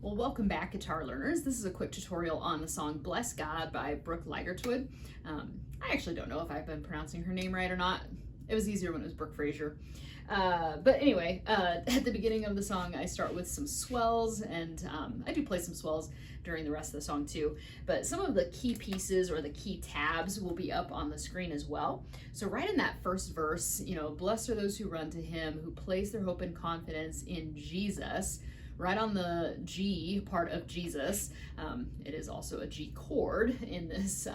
Well, welcome back, guitar learners. This is a quick tutorial on the song Bless God by Brooke Ligertwood. I actually don't know if I've been pronouncing her name right or not. It was easier when it was Brooke Fraser. But anyway, at the beginning of the song, I start with some swells, and I do play some swells during the rest of the song too. But some of the key pieces or the key tabs will be up on the screen as well. So right in that first verse, blessed are those who run to him, who place their hope and confidence in Jesus. Right on the G part of Jesus, it is also a G chord in this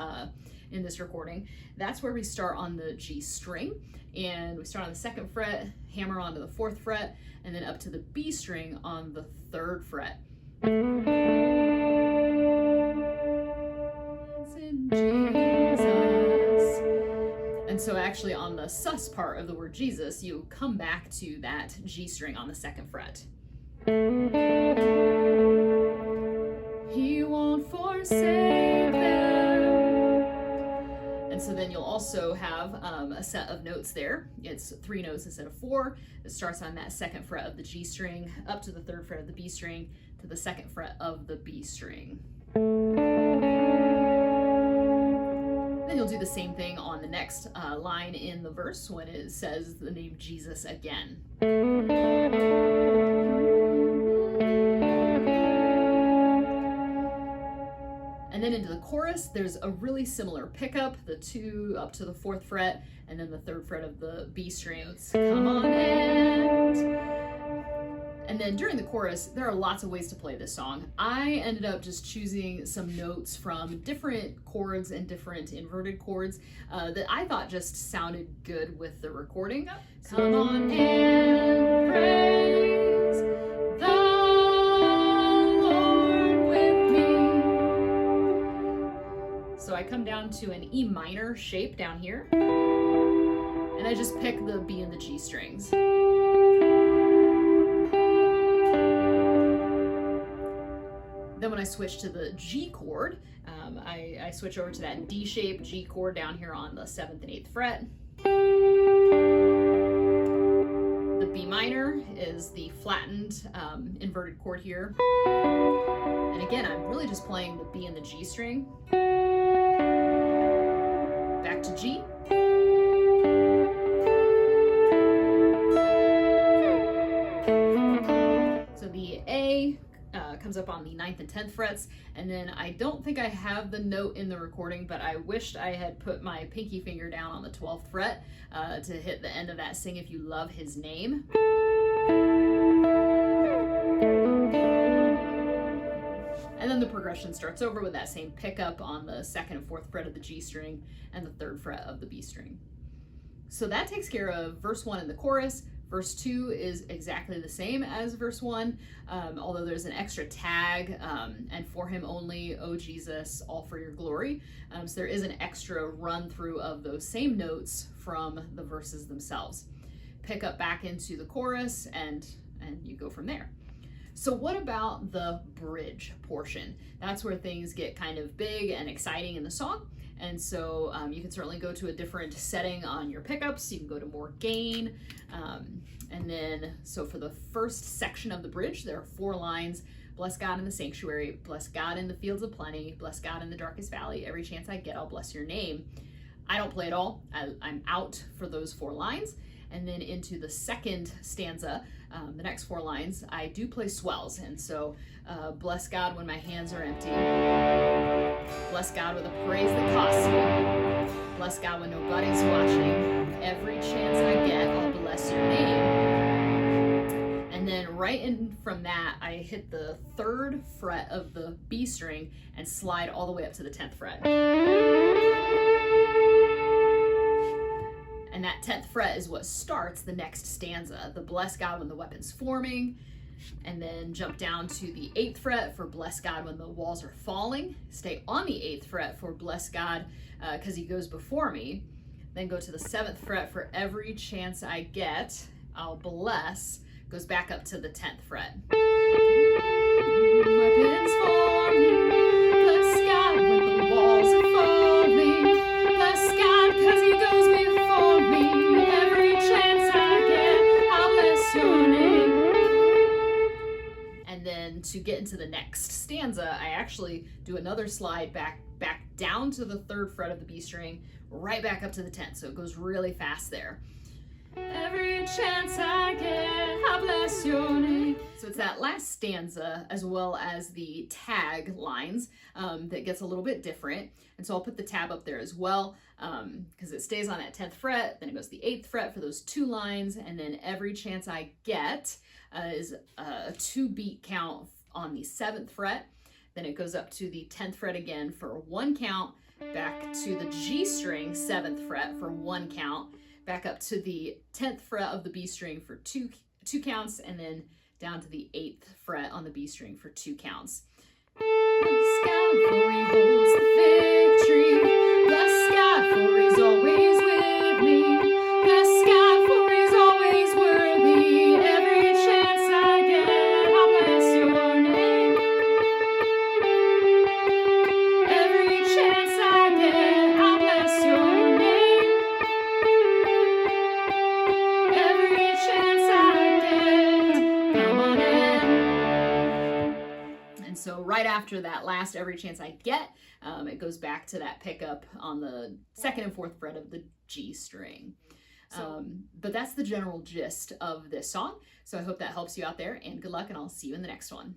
recording. That's where we start on the G string, and we start on the 2nd fret, hammer onto the 4th fret, and then up to the B string on the 3rd fret. In Jesus. And so actually on the sus part of the word Jesus, you come back to that G string on the 2nd fret. He won't forsake them. And so then you'll also have a set of notes there. It's 3 notes instead of 4. It starts on that 2nd fret of the G string, up to the 3rd fret of the B string, to the 2nd fret of the B string. Then you'll do the same thing on the next line in the verse when it says the name Jesus again. And then into the chorus, there's a really similar pickup, the 2 up to the 4th fret, and then the 3rd fret of the B string. Come on and then during the chorus, there are lots of ways to play this song. I ended up just choosing some notes from different chords and different inverted chords that I thought just sounded good with the recording. Come on and praise the Lord with me. So I come down to an E minor shape down here, and I just pick the B and the G strings. Then when I switch to the G chord, I switch over to that D shape G chord down here on the 7th and 8th fret. The B minor is the flattened inverted chord here. And again, I'm really just playing the B and the G string. Back to G. So the A comes up on the 9th and 10th frets, and then I don't think I have the note in the recording, but I wished I had put my pinky finger down on the 12th fret to hit the end of that Sing If You Love His Name. And then the progression starts over with that same pickup on the 2nd and 4th fret of the G string and the 3rd fret of the B string. So that takes care of verse 1 in the chorus. Verse 2 is exactly the same as verse 1, although there's an extra tag, and for him only, O Jesus, all for your glory. So there is an extra run through of those same notes from the verses themselves. Pick up back into the chorus, and you go from there. So what about the bridge portion? That's where things get kind of big and exciting in the song. And so you can certainly go to a different setting on your pickups. You can go to more gain. And then, so for the first section of the bridge, there are 4 lines. Bless God in the sanctuary, bless God in the fields of plenty, bless God in the darkest valley. Every chance I get, I'll bless your name. I don't play at all. I'm out for those 4 lines. And then into the second stanza, the next 4 lines, I do play swells. And so bless God when my hands are empty. Bless God with a praise that costs me. Bless God when nobody's watching. Every chance I get, I'll bless your name. And then right in from that, I hit the 3rd fret of the B string and slide all the way up to the 10th fret. And that 10th fret is what starts the next stanza, the bless God when the weapon's forming, and then jump down to the 8th fret for bless God when the walls are falling. Stay on the 8th fret for bless God because he goes before me. Then go to the 7th fret for every chance I get, I'll bless, goes back up to the 10th fret. Weapons forming, bless God when the walls are falling, bless God because he goes before me. Every chance I get, I'll bless your name. And then to get into the next stanza, I actually do another slide back down to the 3rd fret of the B string, right back up to the 10th. So it goes really fast there. Every chance I get, I bless your name. So it's that last stanza as well as the tag lines that gets a little bit different. And so I'll put the tab up there as well because it stays on that 10th fret, then it goes to the 8th fret for those 2 lines, and then every chance I get is a 2 beat count on the 7th fret. Then it goes up to the 10th fret again for 1 count, back to the G string 7th fret for 1 count, back up to the 10th fret of the B string for two counts, and then down to the 8th fret on the B string for 2 counts. Bless God, for he holds the victory. Bless God, for he's always with me. Bless God, for he's always worthy. Every chance I get, I'll bless your name. Every chance I get, I'll bless your name. Every chance I get, come on in. And so right after that last every chance I get, it goes back to that pickup on the 2nd and 4th fret of the G string. But that's the general gist of this song. So I hope that helps you out there, and good luck, and I'll see you in the next one.